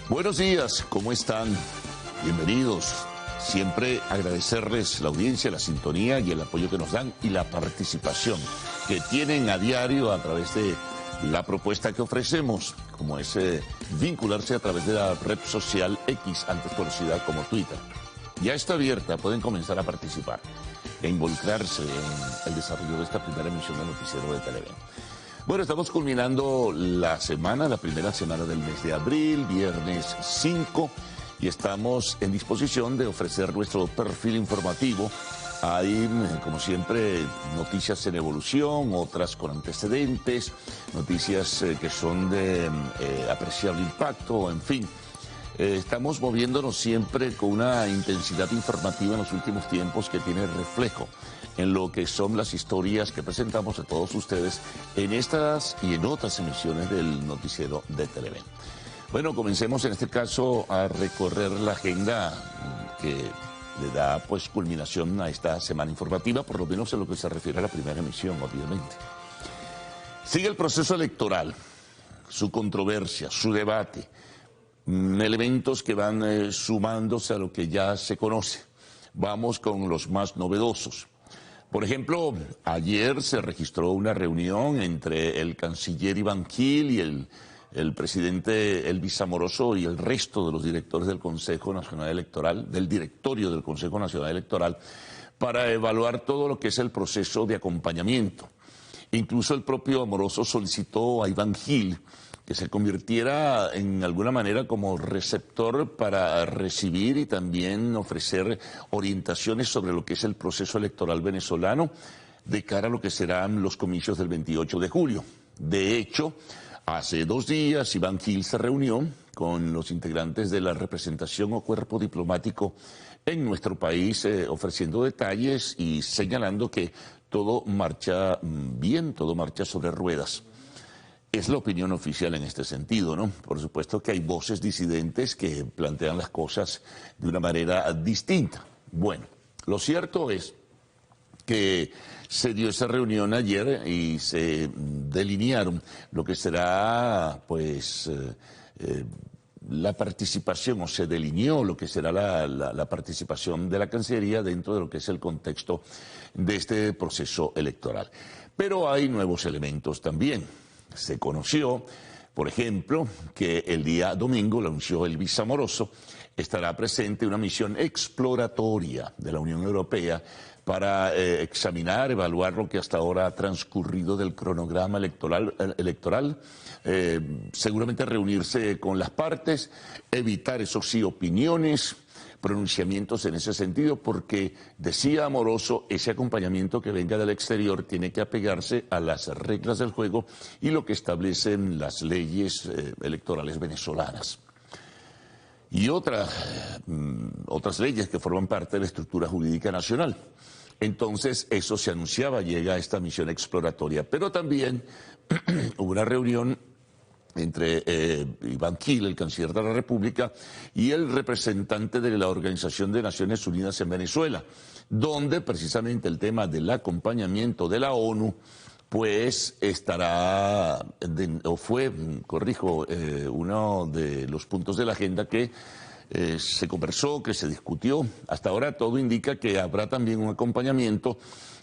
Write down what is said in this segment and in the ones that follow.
Buenos días, ¿cómo están? Bienvenidos. Siempre agradecerles la audiencia, la sintonía y el apoyo que nos dan y la participación que tienen a diario a través de la propuesta que ofrecemos, como es vincularse a través de la red social X, antes conocida como Twitter. Ya está abierta, pueden comenzar a participar e involucrarse en el desarrollo de esta primera emisión del noticiero de Televen. Bueno, estamos culminando la primera semana del mes de abril, viernes 5, y estamos en disposición de ofrecer nuestro perfil informativo. Hay, como siempre, noticias en evolución, otras con antecedentes, noticias que son de apreciable impacto, en fin. Estamos moviéndonos siempre con una intensidad informativa en los últimos tiempos que tiene reflejo en lo que son las historias que presentamos a todos ustedes en estas y en otras emisiones del noticiero de Televen. Bueno, comencemos en este caso a recorrer la agenda que le da pues culminación a esta semana informativa, por lo menos en lo que se refiere a la primera emisión, obviamente. Sigue el proceso electoral, su controversia, su debate, elementos que van sumándose a lo que ya se conoce. Vamos con los más novedosos. Por ejemplo, ayer se registró una reunión entre el canciller Iván Gil y el presidente Elvis Amoroso y el resto de los directores del Consejo Nacional Electoral, del directorio del Consejo Nacional Electoral, para evaluar todo lo que es el proceso de acompañamiento. Incluso el propio Amoroso solicitó a Iván Gil que se convirtiera en alguna manera como receptor para recibir y también ofrecer orientaciones sobre lo que es el proceso electoral venezolano de cara a lo que serán los comicios del 28 de julio. De hecho, hace 2 días Iván Gil se reunió con los integrantes de la representación o cuerpo diplomático en nuestro país, ofreciendo detalles y señalando que todo marcha bien, todo marcha sobre ruedas. Es la opinión oficial en este sentido, ¿no? Por supuesto que hay voces disidentes que plantean las cosas de una manera distinta. Bueno, lo cierto es que se dio esa reunión ayer y se delinearon lo que será, pues, la participación, o se delineó lo que será la participación de la Cancillería dentro de lo que es el contexto de este proceso electoral. Pero hay nuevos elementos también. Se conoció, por ejemplo, que el día domingo, lo anunció Elvis Amoroso, estará presente una misión exploratoria de la Unión Europea para examinar, evaluar lo que hasta ahora ha transcurrido del cronograma electoral, seguramente reunirse con las partes, evitar, eso sí, opiniones, pronunciamientos en ese sentido, porque decía Amoroso, ese acompañamiento que venga del exterior tiene que apegarse a las reglas del juego y lo que establecen las leyes electorales venezolanas. Y otras leyes que forman parte de la estructura jurídica nacional. Entonces, eso se anunciaba, llega esta misión exploratoria. Pero también hubo una reunión entre Iván Gil, el canciller de la República, y el representante de la Organización de Naciones Unidas en Venezuela, donde precisamente el tema del acompañamiento de la ONU, pues estará, uno de los puntos de la agenda que se conversó, que se discutió. Hasta ahora todo indica que habrá también un acompañamiento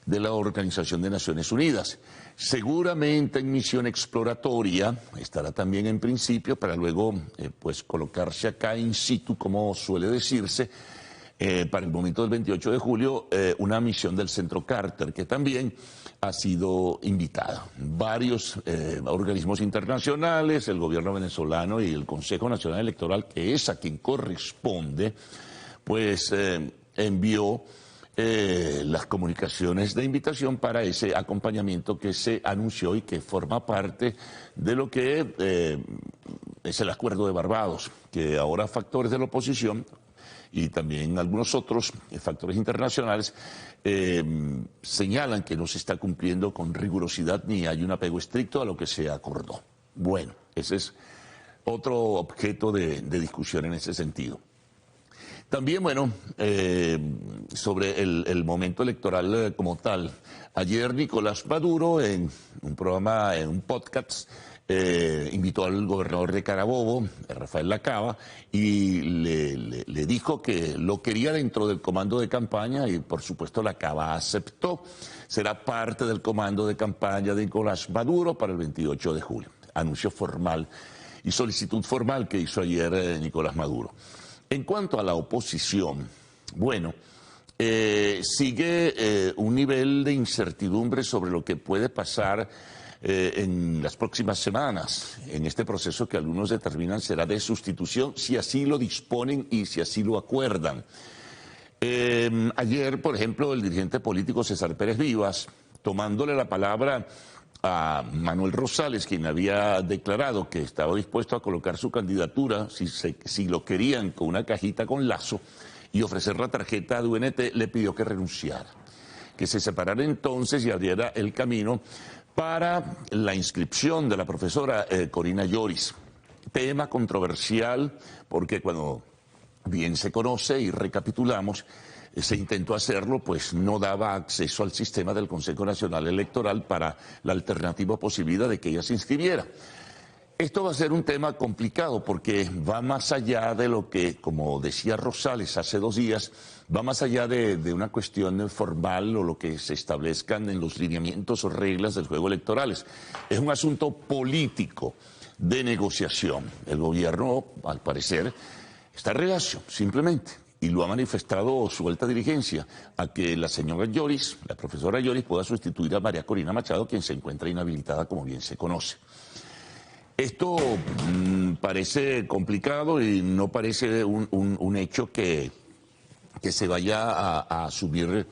de la Organización de Naciones Unidas. Seguramente en misión exploratoria estará también en principio para luego pues colocarse acá in situ, como suele decirse, para el momento del 28 de julio, una misión del Centro Carter, que también ha sido invitada. Varios organismos internacionales, el gobierno venezolano y el Consejo Nacional Electoral, que es a quien corresponde, pues envió las comunicaciones de invitación para ese acompañamiento que se anunció y que forma parte de lo que es el Acuerdo de Barbados, que ahora factores de la oposición y también algunos otros factores internacionales señalan que no se está cumpliendo con rigurosidad ni hay un apego estricto a lo que se acordó. Bueno, ese es otro objeto de discusión en ese sentido. También, bueno, sobre el momento electoral como tal. Ayer Nicolás Maduro, en un programa, en un podcast, invitó al gobernador de Carabobo, Rafael Lacaba, y le dijo que lo quería dentro del comando de campaña y por supuesto Lacaba aceptó. Será parte del comando de campaña de Nicolás Maduro para el 28 de julio. Anuncio formal y solicitud formal que hizo ayer Nicolás Maduro. En cuanto a la oposición, bueno, sigue un nivel de incertidumbre sobre lo que puede pasar en las próximas semanas, en este proceso que algunos determinan será de sustitución, si así lo disponen y si así lo acuerdan. Ayer, por ejemplo, el dirigente político César Pérez Vivas, tomándole la palabra a Manuel Rosales, quien había declarado que estaba dispuesto a colocar su candidatura, si lo querían, con una cajita con lazo, y ofrecer la tarjeta de UNT, le pidió que renunciara, que se separara entonces y abriera el camino para la inscripción de la profesora Corina Lloris. Tema controversial porque cuando bien se conoce y recapitulamos, se intentó hacerlo, pues no daba acceso al sistema del Consejo Nacional Electoral para la alternativa posibilidad de que ella se inscribiera. Esto va a ser un tema complicado porque va más allá de lo que, como decía Rosales hace 2 días, va más allá de una cuestión formal o lo que se establezcan en los lineamientos o reglas del juego electorales. Es un asunto político de negociación. El gobierno, al parecer, está reacio, simplemente, y lo ha manifestado su alta dirigencia, a que la señora Lloris, la profesora Lloris, pueda sustituir a María Corina Machado, quien se encuentra inhabilitada, como bien se conoce. Esto parece complicado y no parece un hecho que se vaya a asumir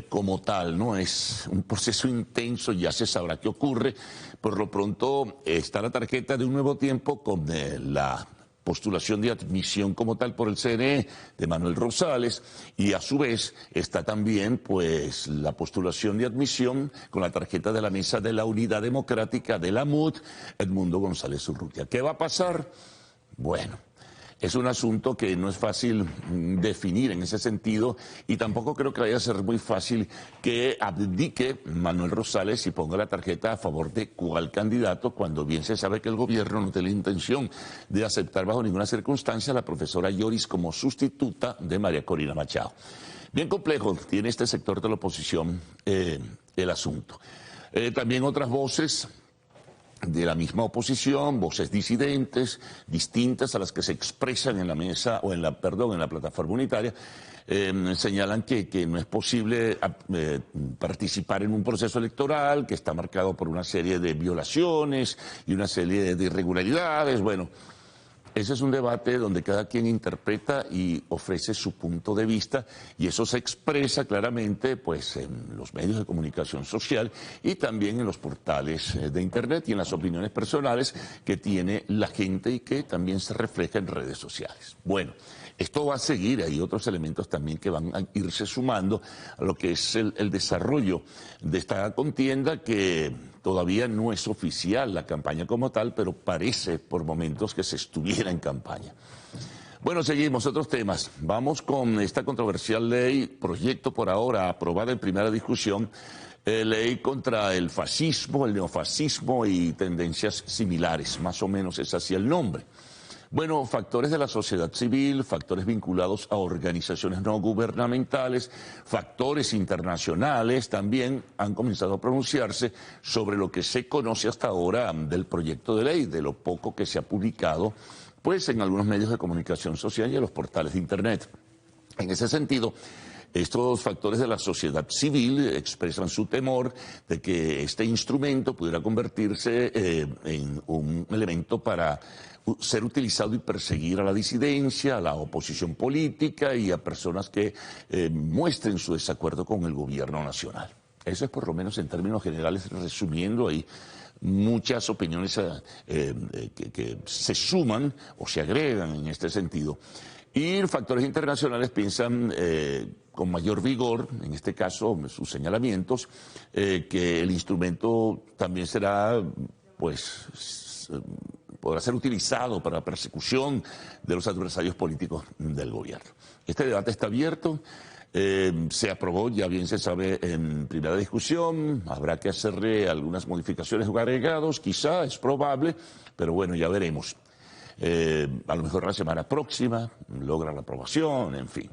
como tal, ¿no? Es un proceso intenso, ya se sabrá qué ocurre. Por lo pronto está la tarjeta de Un Nuevo Tiempo con la postulación de admisión como tal por el CNE de Manuel Rosales, y a su vez está también pues la postulación de admisión con la tarjeta de la Mesa de la Unidad Democrática de la MUD, Edmundo González Urrutia. ¿Qué va a pasar? Bueno, es un asunto que no es fácil definir en ese sentido y tampoco creo que vaya a ser muy fácil que abdique Manuel Rosales y ponga la tarjeta a favor de cuál candidato, cuando bien se sabe que el gobierno no tiene la intención de aceptar bajo ninguna circunstancia a la profesora Lloris como sustituta de María Corina Machado. Bien complejo tiene este sector de la oposición el asunto. También otras voces de la misma oposición, voces disidentes, distintas a las que se expresan en la mesa, o en la plataforma unitaria, señalan que no es posible participar en un proceso electoral que está marcado por una serie de violaciones y una serie de irregularidades. Bueno, ese es un debate donde cada quien interpreta y ofrece su punto de vista, y eso se expresa claramente pues, en los medios de comunicación social y también en los portales de Internet y en las opiniones personales que tiene la gente y que también se refleja en redes sociales. Bueno, esto va a seguir, hay otros elementos también que van a irse sumando a lo que es el desarrollo de esta contienda, que todavía no es oficial la campaña como tal, pero parece por momentos que se estuviera en campaña. Bueno, seguimos, otros temas. Vamos con esta controversial ley, proyecto por ahora aprobada en primera discusión, ley contra el fascismo, el neofascismo y tendencias similares, más o menos es así el nombre. Bueno, factores de la sociedad civil, factores vinculados a organizaciones no gubernamentales, factores internacionales también han comenzado a pronunciarse sobre lo que se conoce hasta ahora del proyecto de ley, de lo poco que se ha publicado pues en algunos medios de comunicación social y en los portales de Internet. En ese sentido, estos factores de la sociedad civil expresan su temor de que este instrumento pudiera convertirse en un elemento para ser utilizado y perseguir a la disidencia, a la oposición política y a personas que muestren su desacuerdo con el gobierno nacional. Eso es por lo menos en términos generales, resumiendo ahí muchas opiniones que se suman o se agregan en este sentido. Y factores internacionales piensan con mayor vigor, en este caso sus señalamientos, que el instrumento también será, pues, podrá ser utilizado para la persecución de los adversarios políticos del gobierno. Este debate está abierto. Se aprobó, ya bien se sabe, en primera discusión. Habrá que hacerle algunas modificaciones o agregados, quizá, es probable, pero bueno, ya veremos. A lo mejor la semana próxima logra la aprobación, en fin.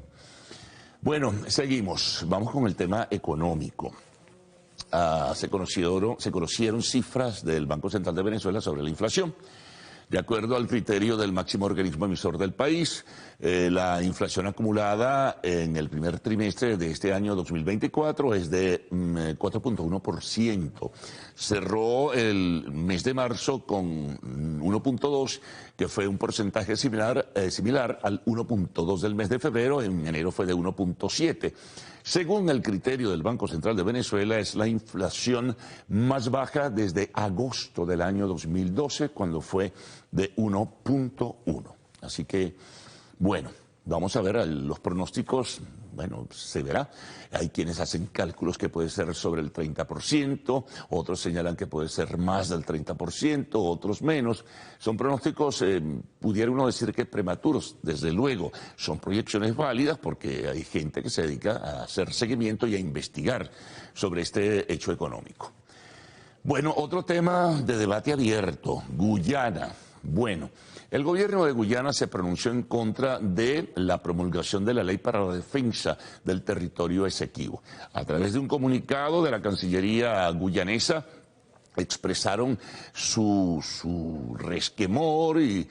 Bueno, seguimos. Vamos con el tema económico. Se conocieron cifras del Banco Central de Venezuela sobre la inflación. De acuerdo al criterio del máximo organismo emisor del país, la inflación acumulada en el primer trimestre de este año 2024 es de 4.1%. Cerró el mes de marzo con 1.2%, que fue un porcentaje similar al 1.2% del mes de febrero. En enero fue de 1.7%. Según el criterio del Banco Central de Venezuela, es la inflación más baja desde agosto del año 2012, cuando fue de 1.1. Así que, bueno, vamos a ver los pronósticos. Bueno, se verá. Hay quienes hacen cálculos que puede ser sobre el 30%, otros señalan que puede ser más del 30%, otros menos. Son pronósticos, pudiera uno decir que prematuros. Desde luego, son proyecciones válidas porque hay gente que se dedica a hacer seguimiento y a investigar sobre este hecho económico. Bueno, otro tema de debate abierto, Guyana. Bueno, el gobierno de Guyana se pronunció en contra de la promulgación de la ley para la defensa del territorio Esequibo. A través de un comunicado de la Cancillería guyanesa, expresaron su resquemor y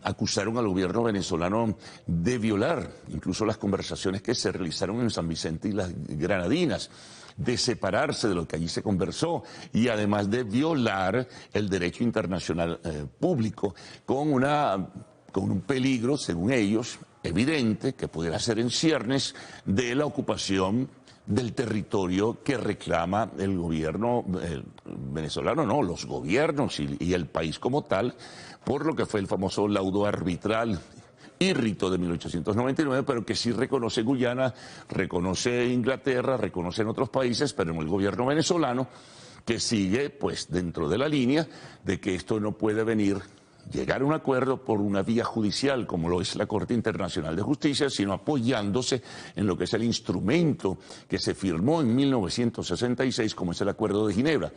acusaron al gobierno venezolano de violar incluso las conversaciones que se realizaron en San Vicente y las Granadinas, de separarse de lo que allí se conversó y además de violar el derecho internacional público con un peligro, según ellos, evidente, que pudiera ser en ciernes de la ocupación del territorio que reclama el gobierno venezolano, no, los gobiernos y el país como tal, por lo que fue el famoso laudo arbitral Írrito de 1899, pero que sí reconoce Guyana, reconoce Inglaterra, reconoce en otros países, pero en el gobierno venezolano, que sigue pues dentro de la línea de que esto no puede llegar a un acuerdo por una vía judicial, como lo es la Corte Internacional de Justicia, sino apoyándose en lo que es el instrumento que se firmó en 1966, como es el Acuerdo de Ginebra.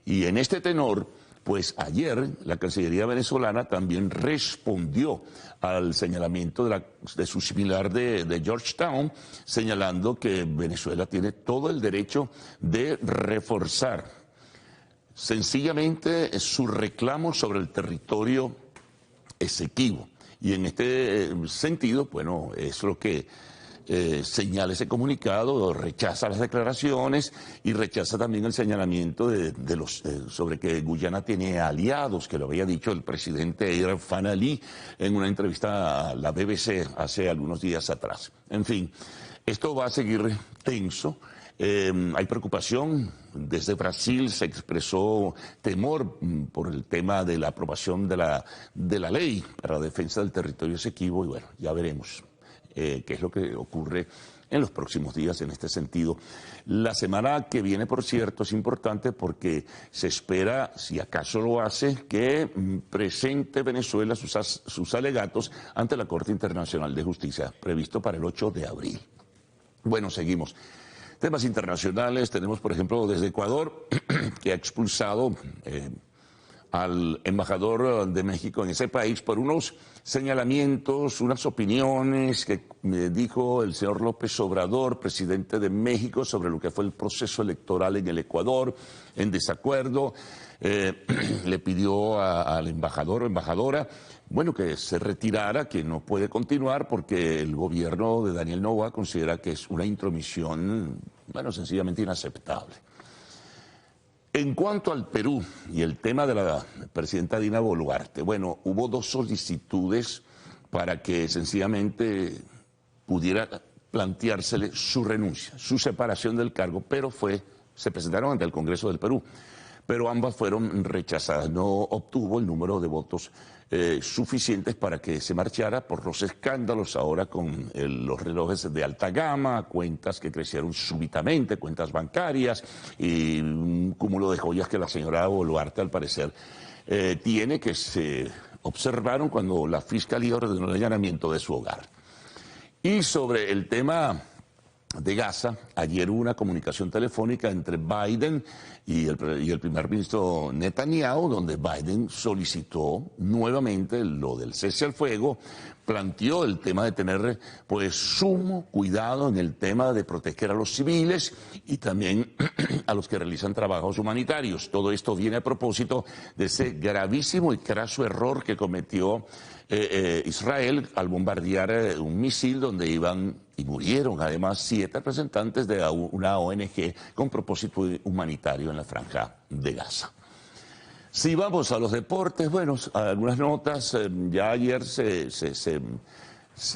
Y en este tenor, pues ayer la Cancillería venezolana también respondió al señalamiento de su similar de Georgetown, señalando que Venezuela tiene todo el derecho de reforzar sencillamente su reclamo sobre el territorio Esequibo. Y en este sentido, bueno, es lo que señala ese comunicado, rechaza las declaraciones y rechaza también el señalamiento sobre que Guyana tiene aliados, que lo había dicho el presidente Irfan Ali en una entrevista a la BBC hace algunos días atrás. En fin, esto va a seguir tenso. Hay preocupación. Desde Brasil se expresó temor por el tema de la aprobación de la ley para la defensa del territorio Esequibo y bueno, ya veremos qué es lo que ocurre en los próximos días en este sentido. La semana que viene, por cierto, es importante porque se espera, si acaso lo hace, que presente Venezuela sus alegatos ante la Corte Internacional de Justicia, previsto para el 8 de abril. Bueno, seguimos. Temas internacionales, tenemos por ejemplo desde Ecuador, que ha expulsado al embajador de México en ese país por unos señalamientos, unas opiniones que dijo el señor López Obrador, presidente de México, sobre lo que fue el proceso electoral en el Ecuador, en desacuerdo. Le pidió al embajador o embajadora, bueno, que se retirara, que no puede continuar porque el gobierno de Daniel Noboa considera que es una intromisión, bueno, sencillamente inaceptable. En cuanto al Perú y el tema de la presidenta Dina Boluarte, bueno, hubo dos solicitudes para que sencillamente pudiera planteársele su renuncia, su separación del cargo, pero se presentaron ante el Congreso del Perú, pero ambas fueron rechazadas. No obtuvo el número de votos suficientes para que se marchara por los escándalos ahora con los relojes de alta gama, cuentas que crecieron súbitamente, cuentas bancarias y un cúmulo de joyas que la señora Boluarte al parecer tiene, que se observaron cuando la Fiscalía ordenó el allanamiento de su hogar. Y sobre el tema de Gaza. Ayer hubo una comunicación telefónica entre Biden y el primer ministro Netanyahu, donde Biden solicitó nuevamente lo del cese al fuego, planteó el tema de tener pues sumo cuidado en el tema de proteger a los civiles y también a los que realizan trabajos humanitarios. Todo esto viene a propósito de ese gravísimo y craso error que cometió Israel al bombardear un misil donde iban y murieron además 7 representantes de una ONG con propósito humanitario en la franja de Gaza. Si vamos a los deportes, bueno, algunas notas, ya ayer se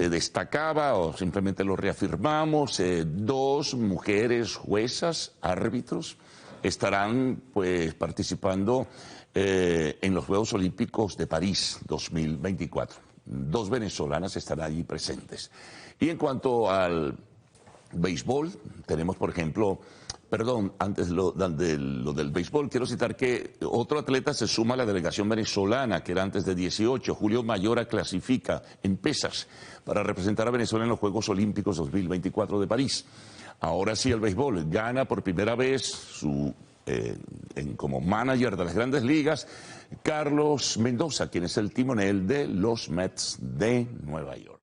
destacaba o simplemente lo reafirmamos, 2 mujeres juezas, árbitros, estarán pues participando en los Juegos Olímpicos de París 2024. 2 venezolanas estarán allí presentes. Y en cuanto al béisbol, tenemos por ejemplo, antes lo del béisbol, quiero citar que otro atleta se suma a la delegación venezolana, que era antes de 18, Julio Mayora clasifica en pesas para representar a Venezuela en los Juegos Olímpicos 2024 de París. Ahora sí el béisbol gana por primera vez como manager de las Grandes Ligas, Carlos Mendoza, quien es el timonel de los Mets de Nueva York.